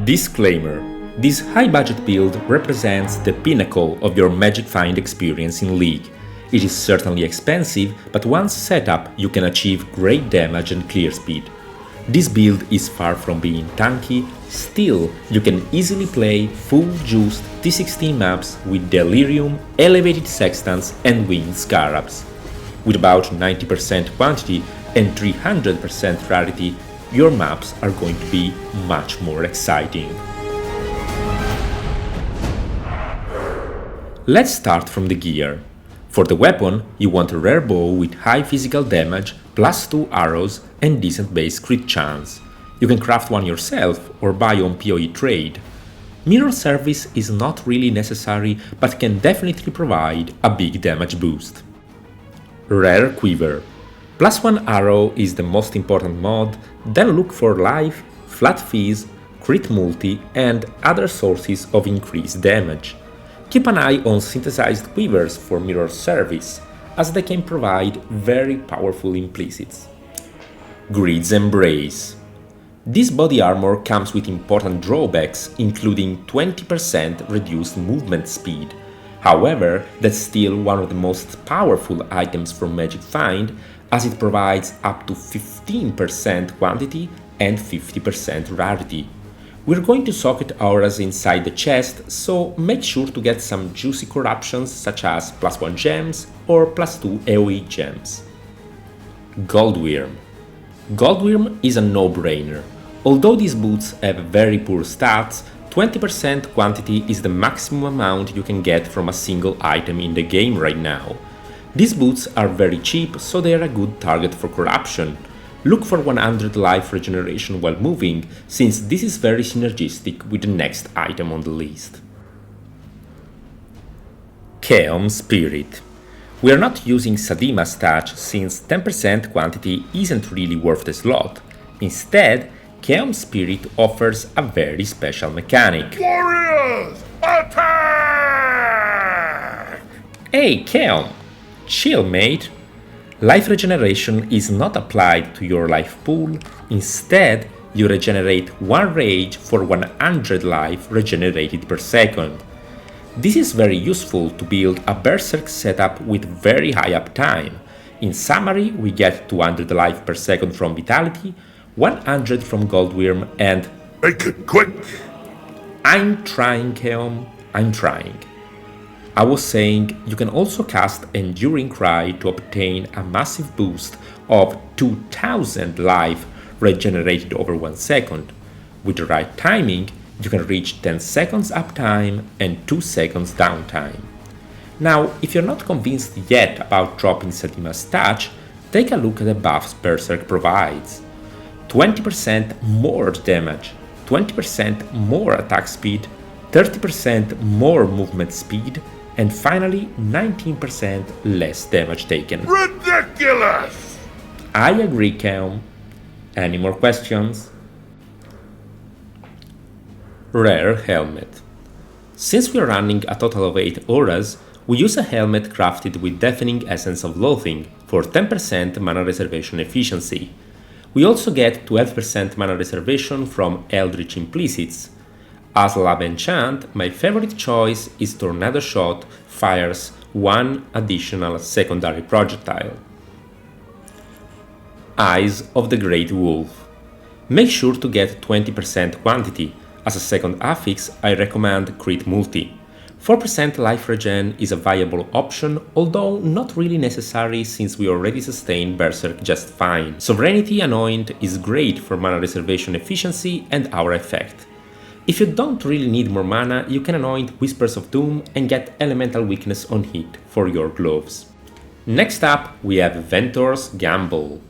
Disclaimer: this high-budget build represents the pinnacle of your Magic Find experience in League. It is certainly expensive, but once set up, you can achieve great damage and clear speed. This build is far from being tanky, still, you can easily play full-juiced T16 maps with Delirium, Elevated Sextants and Winged Scarabs. With about 90% quantity and 300% rarity, your maps are going to be much more exciting. Let's start from the gear. For the weapon, you want a rare bow with high physical damage, +2 arrows and decent base crit chance. You can craft one yourself or buy on PoE trade. Mirror service is not really necessary, but can definitely provide a big damage boost. Rare quiver. +1 arrow is the most important mod, then look for life, flat fizz, crit multi and other sources of increased damage. Keep an eye on synthesized quivers for mirror service, as they can provide very powerful implicits. Grid's Embrace. This body armor comes with important drawbacks, including 20% reduced movement speed. However, that's still one of the most powerful items from Magic Find, as it provides up to 15% quantity and 50% rarity. We're going to socket auras inside the chest, so make sure to get some juicy corruptions such as +1 gems or +2 AoE gems. Goldwyrm. Goldwyrm is a no-brainer. Although these boots have very poor stats, 20% quantity is the maximum amount you can get from a single item in the game right now. These boots are very cheap, so they are a good target for corruption. Look for 100 life regeneration while moving, since this is very synergistic with the next item on the list. Chaos Spirit. We are not using Sadima's touch, since 10% quantity isn't really worth the slot. Instead, Chaos Spirit offers a very special mechanic. Warriors, attack! Hey, Chaos! Chill, mate. Life regeneration is not applied to your life pool, instead you regenerate 1 rage for 100 life regenerated per second. This is very useful to build a berserk setup with very high uptime. In summary, we get 200 life per second from Vitality, 100 from Goldwyrm and… Make it quick! I'm trying, Keom, I'm trying. I was saying you can also cast Enduring Cry to obtain a massive boost of 2000 life regenerated over 1 second. With the right timing, you can reach 10 seconds uptime and 2 seconds downtime. Now, if you're not convinced yet about dropping Sadima's touch, take a look at the buffs Berserk provides. 20% more damage, 20% more attack speed, 30% more movement speed, and finally 19% less damage taken. Ridiculous! I agree, Keom. Any more questions? Rare Helmet. Since we are running a total of 8 auras, we use a helmet crafted with Deafening Essence of Loathing for 10% mana reservation efficiency. We also get 12% mana reservation from Eldritch Implicits. As Lab Enchant, my favorite choice is Tornado Shot fires 1 additional secondary projectile. Eyes of the Great Wolf. Make sure to get 20% quantity. As a second affix, I recommend Crit Multi. 4% life regen is a viable option, although not really necessary since we already sustain Berserk just fine. Sovereignty Anoint is great for mana reservation efficiency and aura effect. If you don't really need more mana, you can anoint Whispers of Doom and get Elemental Weakness on hit for your gloves. Next up, we have Ventor's Gamble.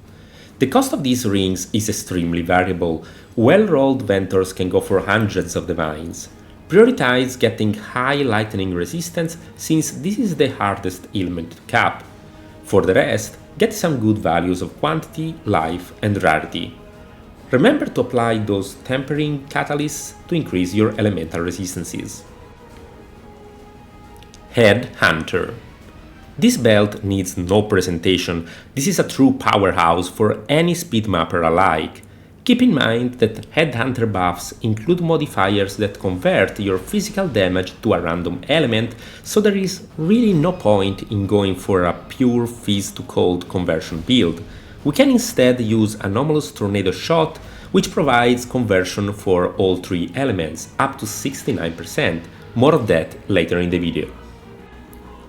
The cost of these rings is extremely variable. Well-rolled Ventors can go for hundreds of divines. Prioritize getting high lightning resistance since this is the hardest ailment to cap. For the rest, get some good values of quantity, life and rarity. Remember to apply those tempering catalysts to increase your elemental resistances. Headhunter. This belt needs no presentation. This is a true powerhouse for any speed mapper alike. Keep in mind that Headhunter buffs include modifiers that convert your physical damage to a random element, so there is really no point in going for a pure phys to cold conversion build. We can instead use Anomalous Tornado Shot, which provides conversion for all three elements, up to 69%. More of that later in the video.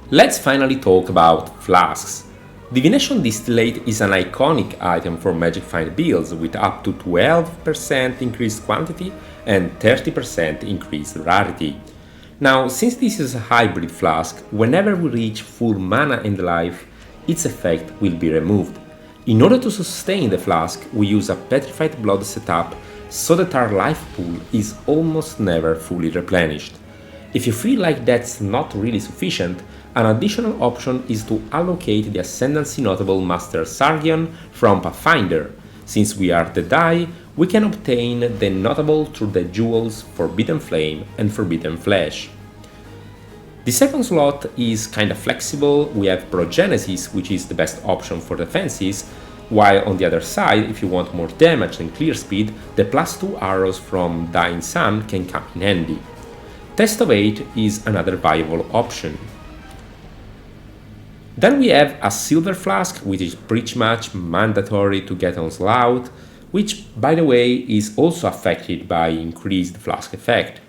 Let's finally talk about flasks. Divination Distillate is an iconic item for Magic Find builds with up to 12% increased quantity and 30% increased rarity. Now, since this is a hybrid flask, whenever we reach full mana and life, its effect will be removed. In order to sustain the flask, we use a Petrified Blood setup so that our life pool is almost never fully replenished. If you feel like that's not really sufficient, an additional option is to allocate the Ascendancy Notable Master Sargion from Pathfinder. Since we are the die, we can obtain the notable through the jewels Forbidden Flame and Forbidden Flesh. The second slot is kinda flexible. We have Progenesis, which is the best option for defenses, while on the other side, if you want more damage and clear speed, the +2 arrows from Dying Sun can come in handy. Test of 8 is another viable option. Then we have a Silver Flask, which is pretty much mandatory to get Onslaught, which, by the way, is also affected by increased Flask effect.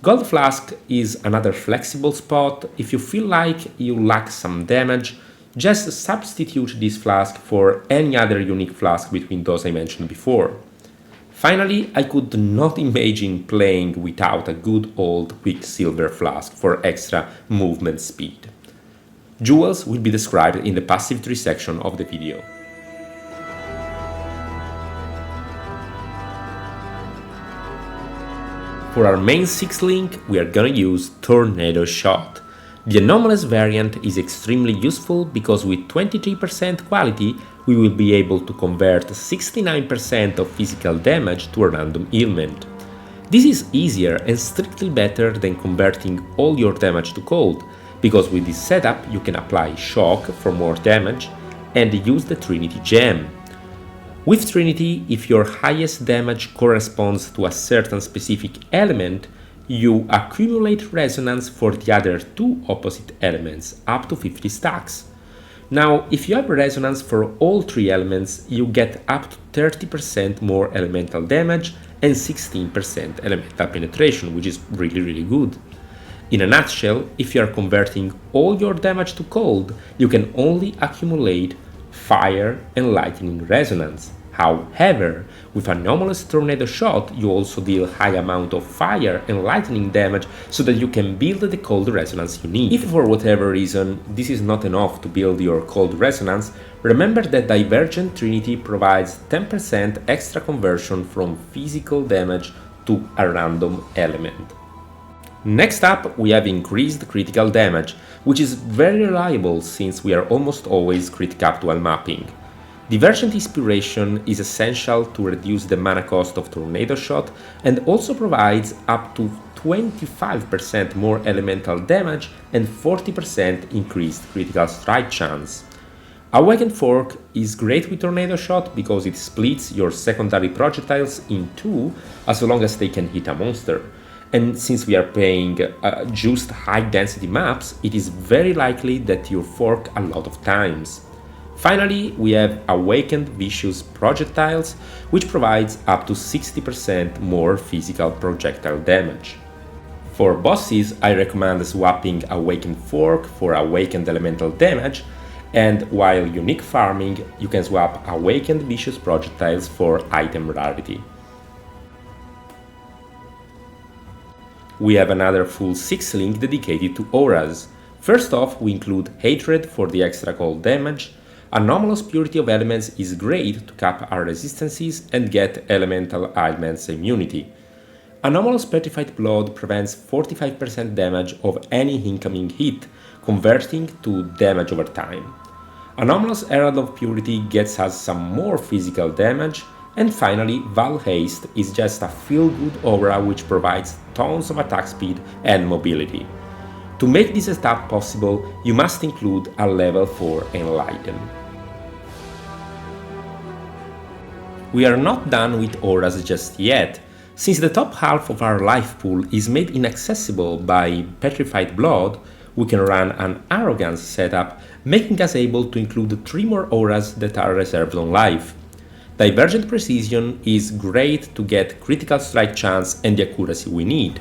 Gold Flask is another flexible spot. If you feel like you lack some damage, just substitute this flask for any other unique flask between those I mentioned before. Finally, I could not imagine playing without a good old Quicksilver Flask for extra movement speed. Jewels will be described in the passive tree section of the video. For our main 6 link, we are gonna use Tornado Shot. The anomalous variant is extremely useful because with 23% quality, we will be able to convert 69% of physical damage to a random ailment. This is easier and strictly better than converting all your damage to cold, because with this setup you can apply Shock for more damage and use the Trinity Gem. With Trinity, if your highest damage corresponds to a certain specific element, you accumulate resonance for the other 2 opposite elements, up to 50 stacks. Now, if you have resonance for all 3 elements, you get up to 30% more elemental damage and 16% elemental penetration, which is really good. In a nutshell, if you are converting all your damage to cold, you can only accumulate fire and lightning resonance. However, with Anomalous Tornado Shot, you also deal high amount of fire and lightning damage so that you can build the cold resonance you need. If for whatever reason this is not enough to build your cold resonance, remember that Divergent Trinity provides 10% extra conversion from physical damage to a random element. Next up, we have increased critical damage, which is very reliable since we are almost always crit capped while mapping. Divergent Inspiration is essential to reduce the mana cost of Tornado Shot and also provides up to 25% more elemental damage and 40% increased critical strike chance. Awakened Fork is great with Tornado Shot because it splits your secondary projectiles in 2 as long as they can hit a monster. And since we are playing just high density maps, it is very likely that you fork a lot of times. Finally, we have Awakened Vicious Projectiles, which provides up to 60% more physical projectile damage. For bosses, I recommend swapping Awakened Fork for Awakened Elemental Damage, and while unique farming, you can swap Awakened Vicious Projectiles for item rarity. We have another full 6 link dedicated to auras. First off, we include Hatred for the extra cold damage. Anomalous Purity of Elements is great to cap our resistances and get elemental ailments immunity. Anomalous Petrified Blood prevents 45% damage of any incoming hit, converting to damage over time. Anomalous Herald of Purity gets us some more physical damage. And finally, Val Haste is just a feel-good aura which provides tons of attack speed and mobility. To make this setup possible, you must include a level for Enlighten. We are not done with auras just yet. Since the top half of our life pool is made inaccessible by petrified blood, we can run an arrogance setup, making us able to include 3 more auras that are reserved on life. Divergent Precision is great to get critical strike chance and the accuracy we need.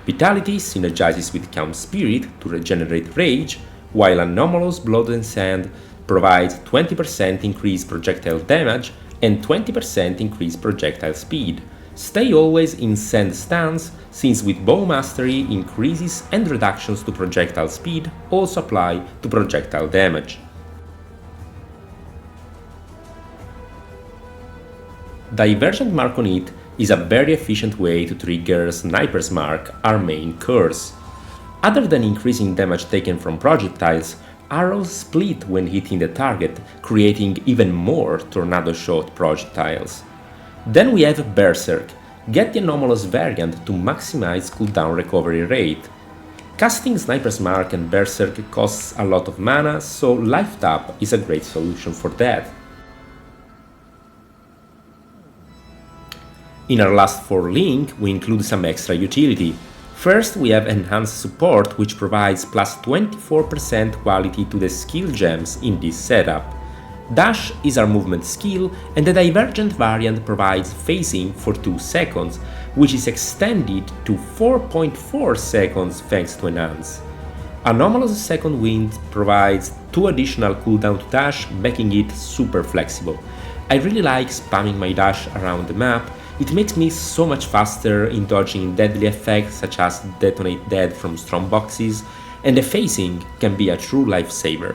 Vitality synergizes with Calm Spirit to regenerate rage, while Anomalous Blood and Sand provides 20% increased projectile damage and 20% increased projectile speed. Stay always in Sand stance, since with Bow Mastery increases and reductions to projectile speed also apply to projectile damage. Divergent Mark on It is a very efficient way to trigger Sniper's Mark, our main curse. Other than increasing damage taken from projectiles, arrows split when hitting the target, creating even more tornado shot projectiles. Then we have Berserk. Get the anomalous variant to maximize cooldown recovery rate. Casting Sniper's Mark and Berserk costs a lot of mana, so Life Tap is a great solution for that. In our last 4 link, we include some extra utility. First, we have Enhanced Support, which provides plus 24% quality to the skill gems in this setup. Dash is our movement skill, and the Divergent variant provides phasing for 2 seconds, which is extended to 4.4 seconds thanks to Enhance. Anomalous Second Wind provides 2 additional cooldown to dash, making it super flexible. I really like spamming my dash around the map. It makes me so much faster in dodging deadly effects such as Detonate Dead from strong boxes, and the phasing can be a true lifesaver.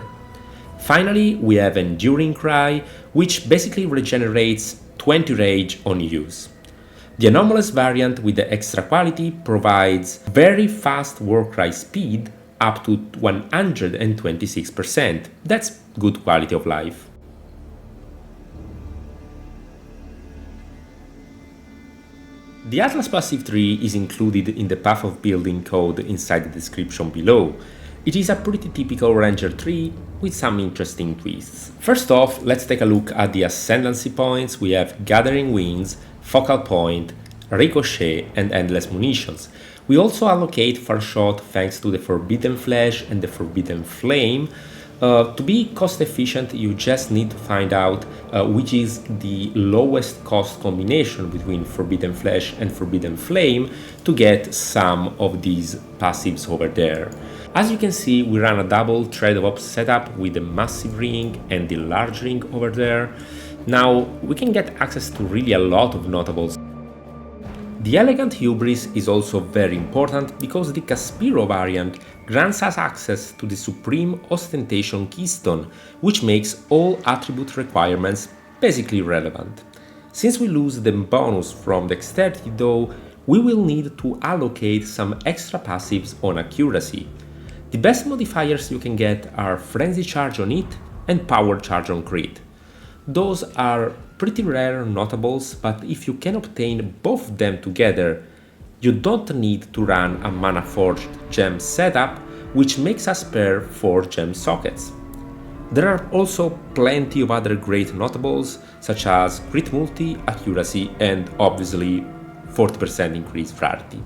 Finally, we have Enduring Cry, which basically regenerates 20 rage on use. The Anomalous variant with the extra quality provides very fast Warcry speed up to 126%. That's good quality of life. The Atlas passive tree is included in the path of building code inside the description below. It is a pretty typical ranger tree with some interesting twists. First off, let's take a look at the ascendancy points. We have Gathering Winds, Focal Point, Ricochet, and Endless Munitions. We also allocate Far Shot thanks to the Forbidden Flash and the Forbidden Flame. To be cost efficient, you just need to find out which is the lowest cost combination between Forbidden Flash and Forbidden Flame to get some of these passives over there. As you can see, we run a double Thread of Ops setup with the Massive Ring and the Large Ring over there. Now, we can get access to really a lot of notables. The Elegant Hubris is also very important because the Caspiro variant grants us access to the Supreme Ostentation Keystone, which makes all attribute requirements basically relevant. Since we lose the bonus from Dexterity though, we will need to allocate some extra passives on accuracy. The best modifiers you can get are Frenzy Charge on it and Power Charge on crit. Those are pretty rare notables, but if you can obtain both of them together, you don't need to run a Mana Forged gem setup, which makes us pair 4 gem sockets. There are also plenty of other great notables, such as Crit Multi, Accuracy, and obviously 40% increased Rarity.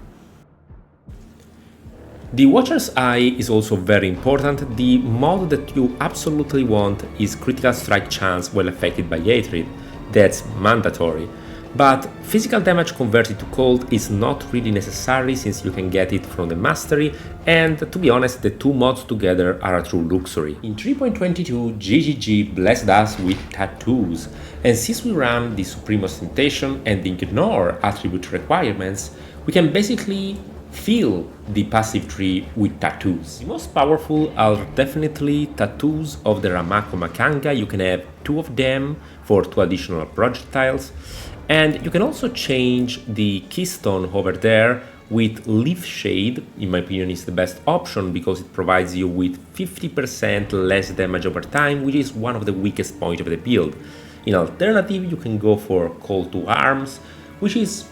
The Watcher's Eye is also very important. The mod that you absolutely want is Critical Strike Chance while affected by Hatred. That's mandatory. But physical damage converted to cold is not really necessary since you can get it from the mastery, and to be honest, the 2 mods together are a true luxury. In 3.22, GGG blessed us with tattoos, and since we run the Supreme Ostentation and ignore attribute requirements, we can basically fill the passive tree with tattoos. The most powerful are definitely tattoos of the Ramako Makanga. You can have 2 of them for 2 additional projectiles. And you can also change the keystone over there with Leaf Shade. In my opinion, is the best option because it provides you with 50% less damage over time, which is one of the weakest points of the build. In alternative, you can go for Call to Arms, which is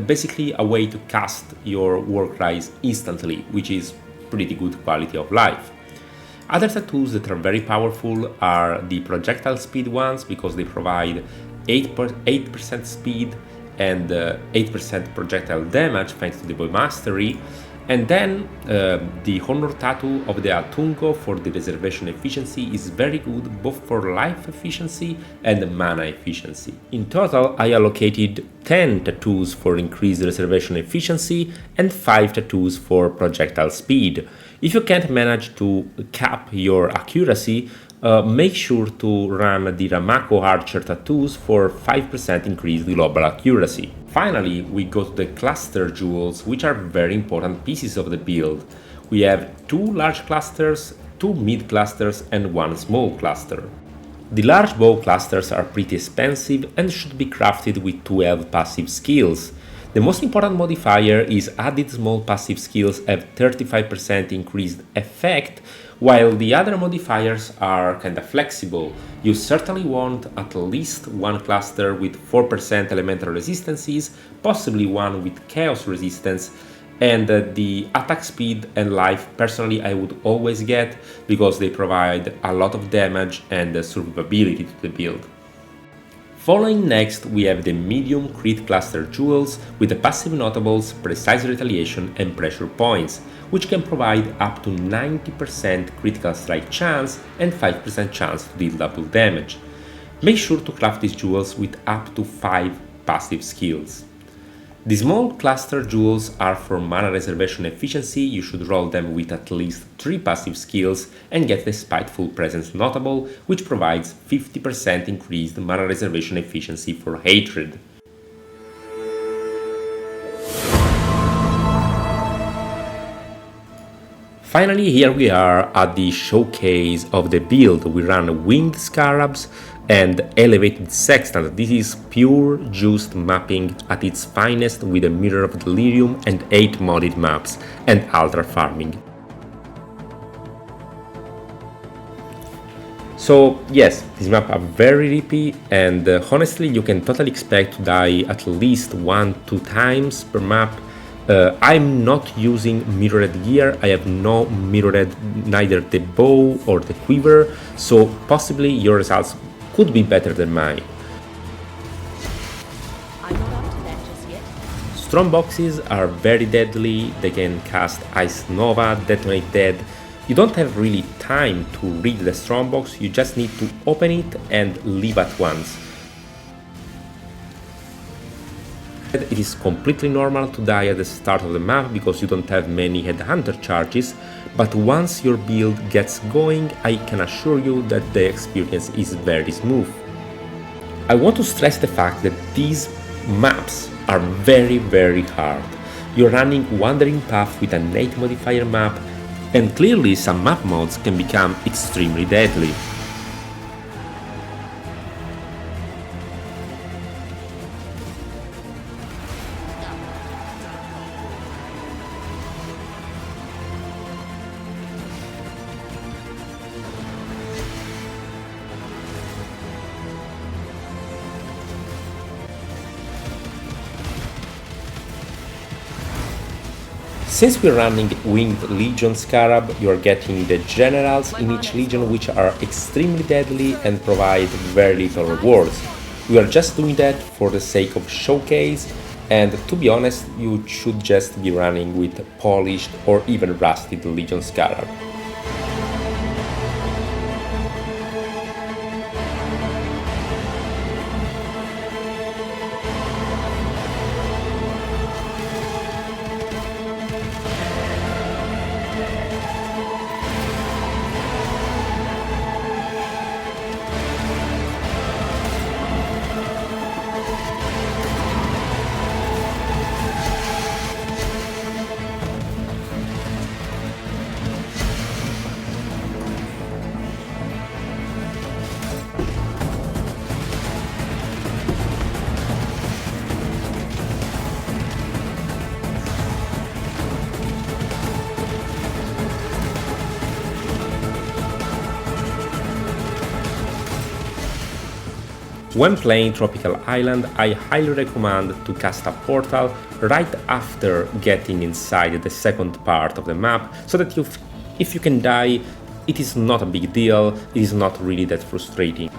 basically a way to cast your Warcries instantly, which is pretty good quality of life. Other tattoos that are very powerful are the projectile speed ones, because they provide 8% speed and 8% projectile damage thanks to the bow mastery. And then the honor tattoo of the Atungo for the reservation efficiency is very good both for life efficiency and mana efficiency. In total, I allocated 10 tattoos for increased reservation efficiency and 5 tattoos for projectile speed. If you can't manage to cap your accuracy, make sure to run the Ramako Archer tattoos for 5% increased global accuracy. Finally, we go to the cluster jewels, which are very important pieces of the build. We have 2 large clusters, 2 mid clusters and 1 small cluster. The large bow clusters are pretty expensive and should be crafted with 12 passive skills. The most important modifier is added small passive skills have 35% increased effect, while the other modifiers are kinda flexible. You certainly want at least one cluster with 4% elemental resistances, possibly one with chaos resistance, and the attack speed and life personally I would always get, because they provide a lot of damage and survivability to the build. Following next, we have the medium crit cluster jewels with the passive notables, precise retaliation and pressure points, which can provide up to 90% critical strike chance and 5% chance to deal double damage. Make sure to craft these jewels with up to 5 passive skills. The small cluster jewels are for mana reservation efficiency. You should roll them with at least 3 passive skills and get the Spiteful Presence notable, which provides 50% increased mana reservation efficiency for hatred. Finally, here we are at the showcase of the build. We run Winged Scarabs and Elevated Sextant. This is pure juiced mapping at its finest with a Mirror of Delirium and 8 modded maps and ultra farming. So yes, these maps are very rippy, and honestly you can totally expect to die at least 1-2 times per map. I'm not using mirrored gear. I have no mirrored neither the bow or the quiver, so possibly your results could be better than mine. I'm not up to that just yet. Strong boxes are very deadly. They can cast Ice Nova, Detonate Dead. You don't have really time to read the strong box, you just need to open it and leave at once. It is completely normal to die at the start of the map because you don't have many headhunter charges, but once your build gets going, I can assure you that the experience is very smooth. I want to stress the fact that these maps are very hard. You're running Wandering Path with an 8 modifier map, and clearly some map modes can become extremely deadly. Since we're running Winged Legion Scarab, you're getting the generals in each legion, which are extremely deadly and provide very little rewards. We are just doing that for the sake of showcase, and to be honest, you should just be running with polished or even rusted Legion Scarab. When playing Tropical Island, I highly recommend to cast a portal right after getting inside the second part of the map, so that if you can die, it is not a big deal, it is not really that frustrating.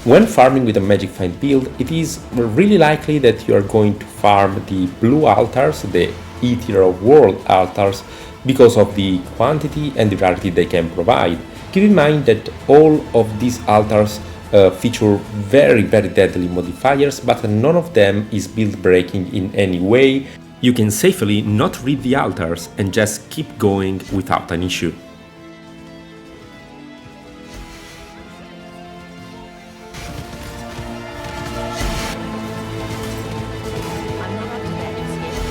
When farming with a Magic Find build, it is really likely that you are going to farm the blue altars, the Eater of World altars, because of the quantity and the rarity they can provide. Keep in mind that all of these altars feature very deadly modifiers, but none of them is build breaking in any way. You can safely not read the altars and just keep going without an issue. I'm not up to that just yet.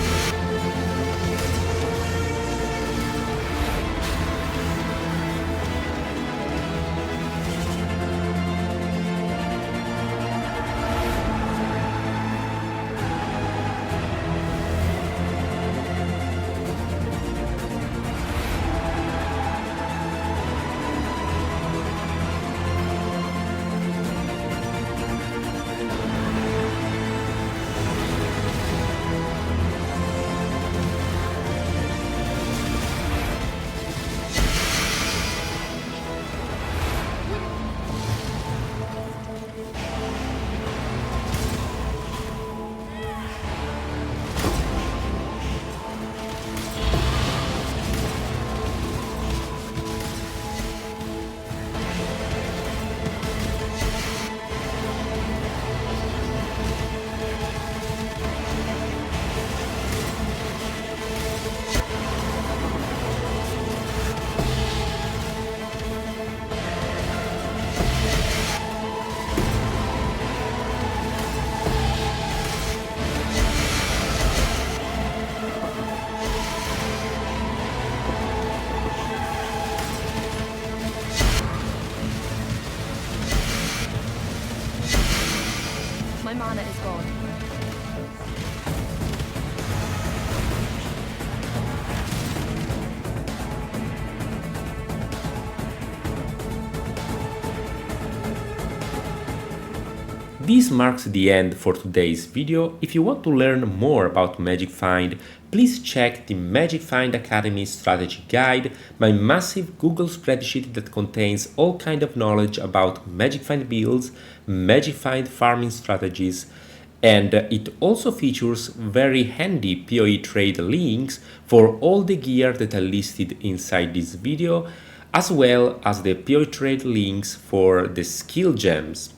My mana is gone. This marks the end for today's video. If you want to learn more about Magic Find, please check the Magic Find Academy Strategy Guide, my massive Google spreadsheet that contains all kind of knowledge about Magic Find builds, Magic Find farming strategies, and it also features very handy PoE trade links for all the gear that are listed inside this video, as well as the PoE trade links for the skill gems.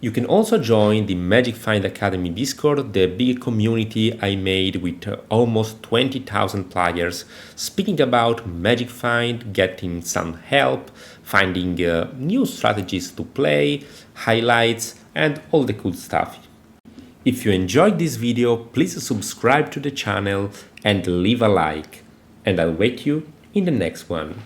You can also join the Magic Find Academy Discord, the big community I made with almost 20,000 players, speaking about Magic Find, getting some help, finding new strategies to play, highlights, and all the cool stuff. If you enjoyed this video, please subscribe to the channel and leave a like. And I'll wait you in the next one.